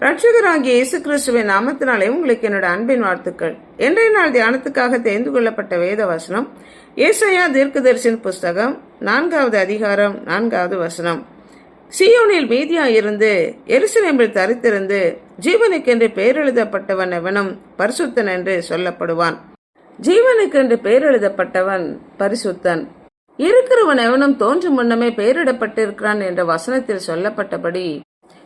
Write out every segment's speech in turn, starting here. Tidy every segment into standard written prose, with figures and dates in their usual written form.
ரட்சகராகிய இயேசு கிறிஸ்துவின் நாமத்தினாலே உங்களுக்கு என்னோட அன்பின் வாழ்த்துக்கள். இன்றைய நாள் தியானத்துக்காக தெரிந்து கொள்ளப்பட்ட வேத வசனம் ஏசாயா தீர்க்கதரிசியின் புஸ்தகம் 4வது அதிகாரம் 4வது வசனம். சீயோனில் மீதியாயிருந்து எருசலேமில் தரித்திருந்து ஜீவனுக்கென்று பெயர் எழுதப்பட்டவன் எவனும் பரிசுத்தன் என்று சொல்லப்படுவான். ஜீவனுக்கென்று பெயர் எழுதப்பட்டவன் பரிசுத்தன். இருக்கிறவன் எவனும் தோன்றும் முன்னமே பெயரிடப்பட்டிருக்கிறான் என்ற வசனத்தில் சொல்லப்பட்டபடி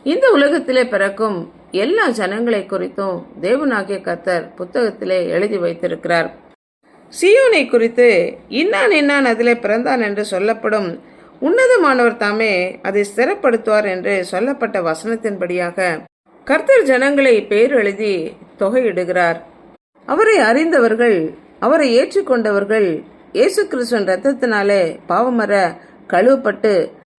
இந்த உலகத்திலே பிறக்கும் எல்லா ஜனங்களை குறித்தும் தேவனாகிய கர்த்தர் புத்தகத்திலே எழுதி வைத்திருக்கிறார். சீயோனை குறித்து இன்னான் அதிலே பிறந்தான் என்று சொல்லப்படும் உன்னதமானவர் தாமே அதை ஸ்திரப்படுத்துவார் என்று சொல்லப்பட்ட வசனத்தின்படியாக கர்த்தர் ஜனங்களை பெயர் எழுதி தொகையிடுகிறார். அவரை அறிந்தவர்கள், அவரை ஏற்றுக்கொண்டவர்கள் இயேசு கிறிஸ்துவின் ரத்தத்தினாலே பாவமர கழுவப்பட்டு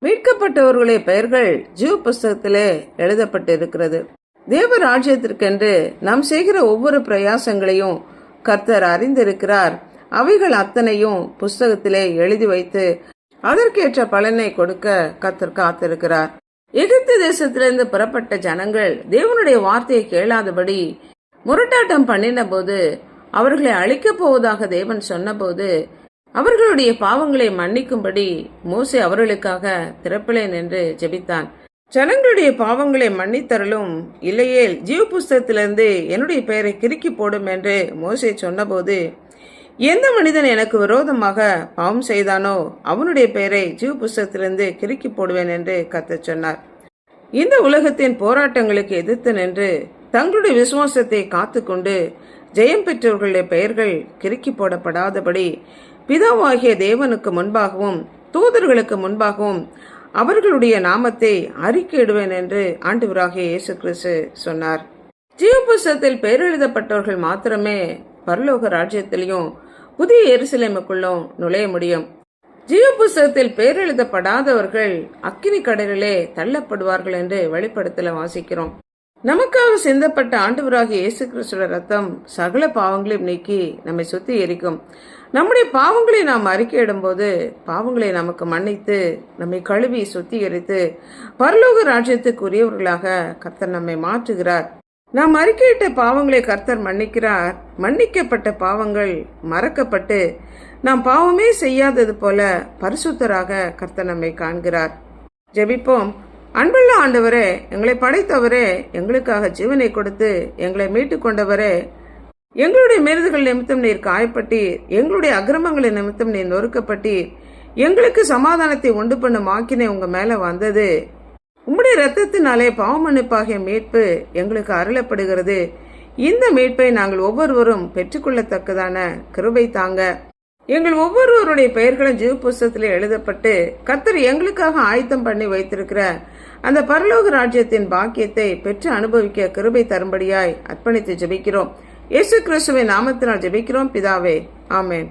மீட்கப்பட்டவர்களுடைய பெயர்கள் ஜீவ புஸ்தகத்திலே எழுதப்பட்டு இருக்கிறது. தேவ ராஜ்யத்திற்கென்று நாம் செய்கிற ஒவ்வொரு பிரயாசங்களையும் கர்த்தர் அறிந்திருக்கிறார். அவைகள் அத்தனையும் புஸ்தகத்திலே எழுதி வைத்து அதற்கேற்ற பலனை கொடுக்க கர்த்தர் காத்திருக்கிறார். எகிப்து தேசத்திலிருந்து புறப்பட்ட ஜனங்கள் தேவனுடைய வார்த்தையை கேளாதபடி முரட்டாட்டம் பண்ணின போது, அவர்களை அழிக்கப் போவதாக தேவன் சொன்னபோது, அவர்களுடைய பாவங்களை மன்னிக்கும்படி மோசே அவர்களுக்காக திறப்பிலேன் என்று ஜெபித்தான். ஜனங்களுடைய பாவங்களை மன்னித்தரலும், இல்லையேல் ஜீவ புஸ்தகத்திலிருந்து என்னுடைய பெயரை கிறுக்கி போடும் என்று மோசே சொன்னபோது, எந்த மனிதன் எனக்கு விரோதமாக பாவம் செய்தானோ அவனுடைய பெயரை ஜீவ புஸ்தகத்திலிருந்து கிறுக்கி போடுவேன் என்று கர்த்தர் சொன்னார். இந்த உலகத்தின் போராட்டங்களுக்கு எதிர்த்து நின்று தங்களுடைய விசுவாசத்தை காத்துக்கொண்டு ஜெயம் பெற்றவர்களுடைய பெயர்கள் கிறுக்கி போடப்படாதபடி பிதாவாகிய தேவனுக்கு முன்பாகவும் தூதர்களுக்கு முன்பாகவும் அவர்களுடைய நாமத்தை அறிக்கையிடுவேன் என்று ஆண்டவராகிய இயேசு கிறிஸ்து சொன்னார். ஜீவ புஸ்தகத்தில் பெயர் எழுதப்பட்டவர்கள் மாத்திரமே பரலோக ராஜ்யத்திலையும் புதிய எருசலேமுக்குள்ளும் நுழைய முடியும். ஜீவ புஸ்தகத்தில் பெயர் எழுதப்படாதவர்கள் அக்கினி கடலிலே தள்ளப்படுவார்கள் என்று வெளிப்படுத்தல வாசிக்கிறோம். நமக்காக சிந்தப்பட்ட ஆண்டவராகிய இயேசு கிறிஸ்துவின் ரத்தம் சகல பாவங்களையும் நீக்கி நம்மை சுத்திகரிக்கும். நம்முடைய பாவங்களை நாம் அறிக்கையிடும் போது பாவங்களை நமக்கு மன்னித்து நம்மை கழுவி சுத்திகரித்து பரலோக ராஜ்யத்துக்குரியவர்களாக கர்த்தர் நம்மை மாற்றுகிறார். நாம் அறிக்கையிட்ட பாவங்களை கர்த்தர் மன்னிக்கிறார். மன்னிக்கப்பட்ட பாவங்கள் மறக்கப்பட்டு நாம் பாவமே செய்யாதது போல பரிசுத்தராக கர்த்தர் நம்மை காண்கிறார். ஜெபிப்போம். அன்புள்ள ஆண்டவரே, எங்களை படைத்தவரே, எங்களுக்காக ஜீவனை கொடுத்து எங்களை மீட்டு கொண்டவரே, எங்களுடைய மீறுதல்கள் நிமித்தம் நீர் காயப்பட்டீர், எங்களுடைய அக்கிரமங்களின் நிமித்தம் நீர் நொறுக்கப்பட்டீர், எங்களுக்கு சமாதானத்தை உண்டு பண்ணும் ஆக்கினை உங்க மேல வந்தது. உம்முடைய ரத்தத்தினாலே பாவமன்னிப்பாகிய மீட்பு எங்களுக்கு அருளப்படுகிறது. இந்த மீட்பை நாங்கள் ஒவ்வொருவரும் பெற்றுக்கொள்ளத்தக்கதான கிருபை தாங்க. எங்கள் ஒவ்வொருவருடைய பெயர்களும் ஜீவ புஸ்தகத்திலே எழுதப்பட்டு கர்த்தர் எங்களுக்காக ஆயத்தம் பண்ணி வைத்திருக்கிற அந்த பரலோக ராஜ்யத்தின் பாக்கியத்தை பெற்று அனுபவிக்க கிருபை தரும்படியாய் அர்ப்பணித்து ஜெபிக்கிறோம். இயேசு கிறிஸ்துவின் நாமத்தினால் ஜெபிக்கிறோம் பிதாவே, ஆமென்.